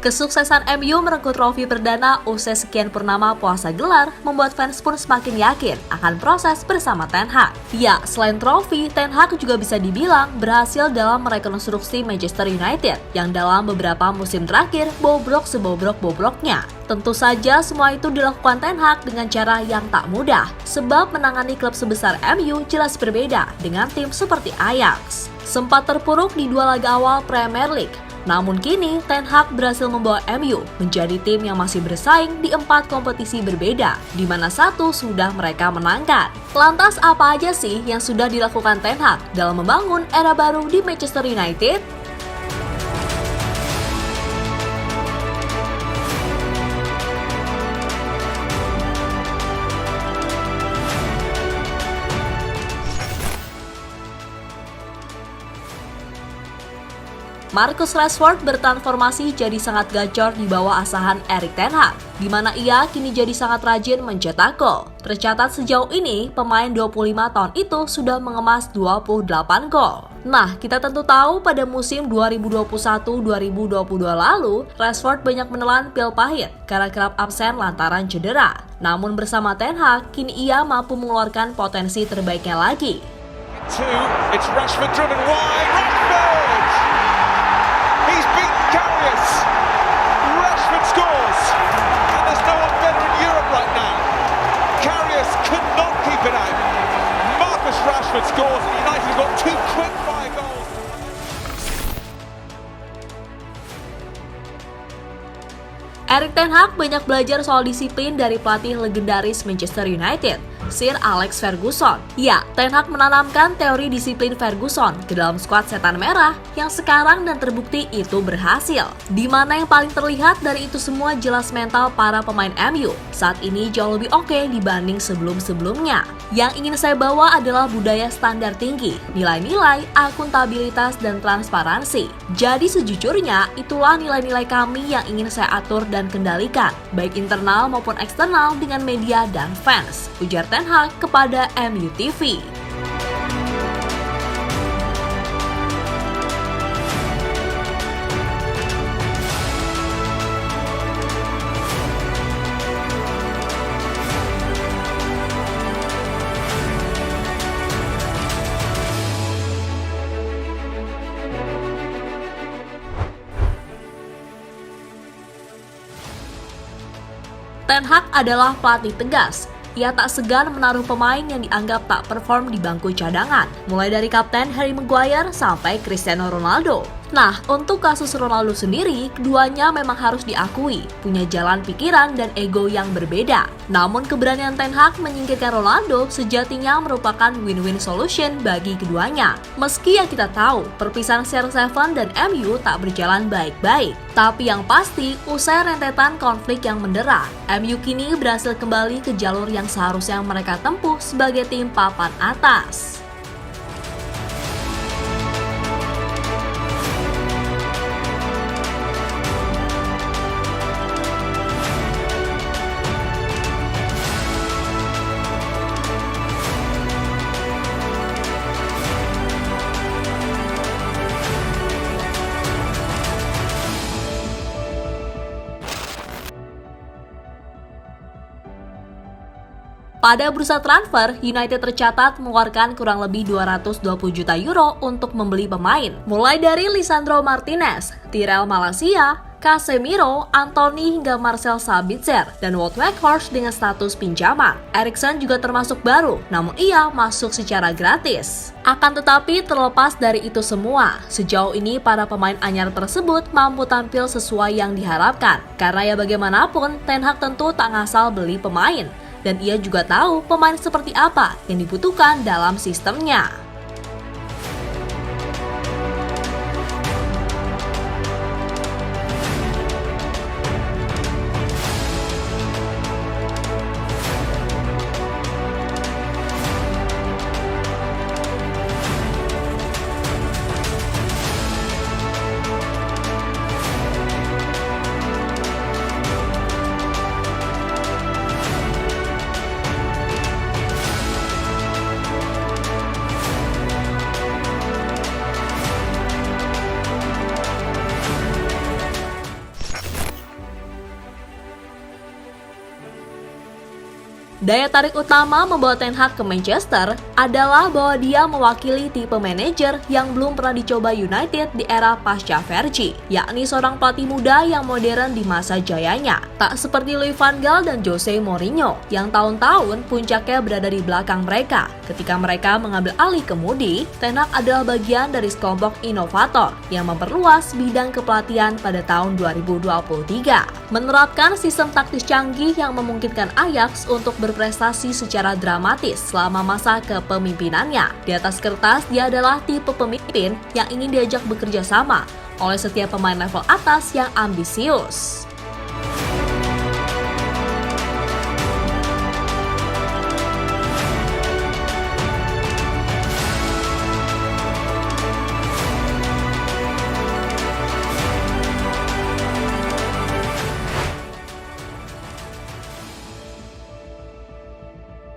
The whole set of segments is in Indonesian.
Kesuksesan MU merengkuh trofi perdana usai sekian purnama puasa gelar membuat fans pun semakin yakin akan proses bersama Ten Hag. Ya, selain trofi, Ten Hag juga bisa dibilang berhasil dalam merekonstruksi Manchester United yang dalam beberapa musim terakhir bobrok sebobrok-bobroknya. Tentu saja semua itu dilakukan Ten Hag dengan cara yang tak mudah, sebab menangani klub sebesar MU jelas berbeda dengan tim seperti Ajax. Sempat terpuruk di 2 laga awal Premier League, namun kini Ten Hag berhasil membawa MU menjadi tim yang masih bersaing di 4 kompetisi berbeda, di mana 1 sudah mereka menangkan. Lantas apa aja sih yang sudah dilakukan Ten Hag dalam membangun era baru di Manchester United? Marcus Rashford bertransformasi jadi sangat gacor di bawah asahan Erik ten Hag, di mana ia kini jadi sangat rajin mencetak gol. Tercatat sejauh ini, pemain 25 tahun itu sudah mengemas 28 gol. Nah, kita tentu tahu pada musim 2021-2022 lalu, Rashford banyak menelan pil pahit karena kerap absen lantaran cedera. Namun bersama Ten Hag, kini ia mampu mengeluarkan potensi terbaiknya lagi. It's Rashford driven wide. Rashford! He's beaten Karius. Rashford scores, and there's no one better in Europe right now. Karius could not keep it out. Marcus Rashford scores, and United have got 2 quick-fire goals. Erik ten Hag banyak belajar soal disiplin dari pelatih legendaris Manchester United, Sir Alex Ferguson. Ya, Ten Hag menanamkan teori disiplin Ferguson ke dalam skuad setan merah yang sekarang dan terbukti itu berhasil. Di mana yang paling terlihat dari itu semua jelas mental para pemain MU saat ini jauh lebih oke dibanding sebelum-sebelumnya. Yang ingin saya bawa adalah budaya standar tinggi, nilai-nilai, akuntabilitas, dan transparansi. Jadi sejujurnya, itulah nilai-nilai kami yang ingin saya atur dan kendalikan, baik internal maupun eksternal dengan media dan fans, ujar Ten Hag kepada MU TV. Ten Hag adalah pelatih tegas. Ia tak segan menaruh pemain yang dianggap tak perform di bangku cadangan, mulai dari Kapten Harry Maguire sampai Cristiano Ronaldo. Nah, untuk kasus Ronaldo sendiri, keduanya memang harus diakui, punya jalan pikiran dan ego yang berbeda. Namun keberanian Ten Hag menyingkirkan Ronaldo sejatinya merupakan win-win solution bagi keduanya. Meski yang kita tahu, perpisahan CR7 dan MU tak berjalan baik-baik. Tapi yang pasti, usai rentetan konflik yang mendera, MU kini berhasil kembali ke jalur yang seharusnya mereka tempuh sebagai tim papan atas. Pada bursa transfer, United tercatat mengeluarkan kurang lebih 220 juta euro untuk membeli pemain. Mulai dari Lisandro Martinez, Tyrell Malacia, Casemiro, Anthony hingga Marcel Sabitzer, dan Wout Weghorst dengan status pinjaman. Eriksen juga termasuk baru, namun ia masuk secara gratis. Akan tetapi terlepas dari itu semua, sejauh ini para pemain anyar tersebut mampu tampil sesuai yang diharapkan. Karena ya bagaimanapun, Ten Hag tentu tak ngasal beli pemain. Dan ia juga tahu pemain seperti apa yang dibutuhkan dalam sistemnya. Daya tarik utama membawa Ten Hag ke Manchester adalah bahwa dia mewakili tipe manajer yang belum pernah dicoba United di era pasca Fergie, yakni seorang pelatih muda yang modern di masa jayanya. Tak seperti Louis van Gaal dan Jose Mourinho yang tahun-tahun puncaknya berada di belakang mereka. Ketika mereka mengambil alih kemudi, Ten Hag adalah bagian dari sekelompok inovator yang memperluas bidang kepelatihan pada tahun 2023. Menerapkan sistem taktis canggih yang memungkinkan Ajax untuk berprestasi secara dramatis selama masa kepemimpinannya. Di atas kertas, dia adalah tipe pemimpin yang ingin diajak bekerja sama oleh setiap pemain level atas yang ambisius.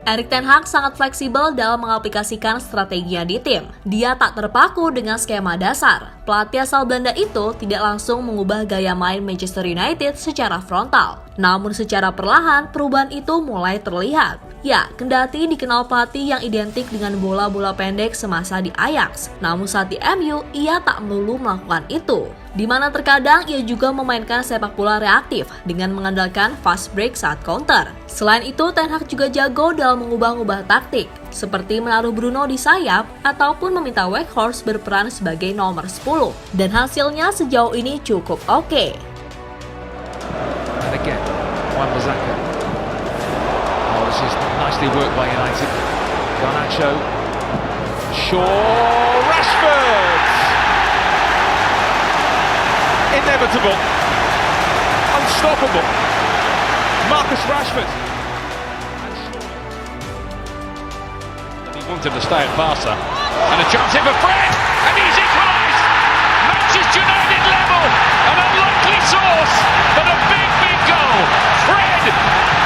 Erik ten Hag sangat fleksibel dalam mengaplikasikan strateginya di tim. Dia tak terpaku dengan skema dasar. Pelatih asal Belanda itu tidak langsung mengubah gaya main Manchester United secara frontal. Namun secara perlahan, perubahan itu mulai terlihat. Ya, kendati dikenal pelatih yang identik dengan bola-bola pendek semasa di Ajax. Namun saat di MU, ia tak melulu melakukan itu. Di mana terkadang ia juga memainkan sepak bola reaktif dengan mengandalkan fast break saat counter. Selain itu, Ten Hag juga jago dalam mengubah-ubah taktik, seperti menaruh Bruno di sayap ataupun meminta Weghorst berperan sebagai nomor 10. Dan hasilnya sejauh ini cukup oke. And again, Wan-Bissaka. Oh, this is nicely worked by United. Garnacho. Shaw. Rashford. Inevitable. Unstoppable. Marcus Rashford. He wanted to stay at Barca. And a chance here for Fred. And he's equalised. Manchester United level. An unlikely source. But a big, big goal. Fred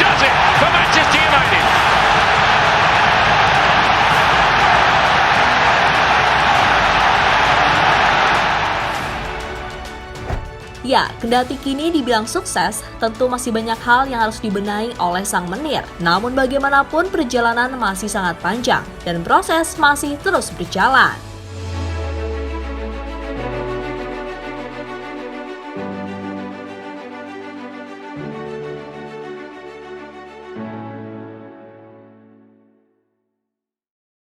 does it for Manchester United. Ya, kendati kini dibilang sukses, tentu masih banyak hal yang harus dibenahi oleh sang menir. Namun bagaimanapun perjalanan masih sangat panjang dan proses masih terus berjalan.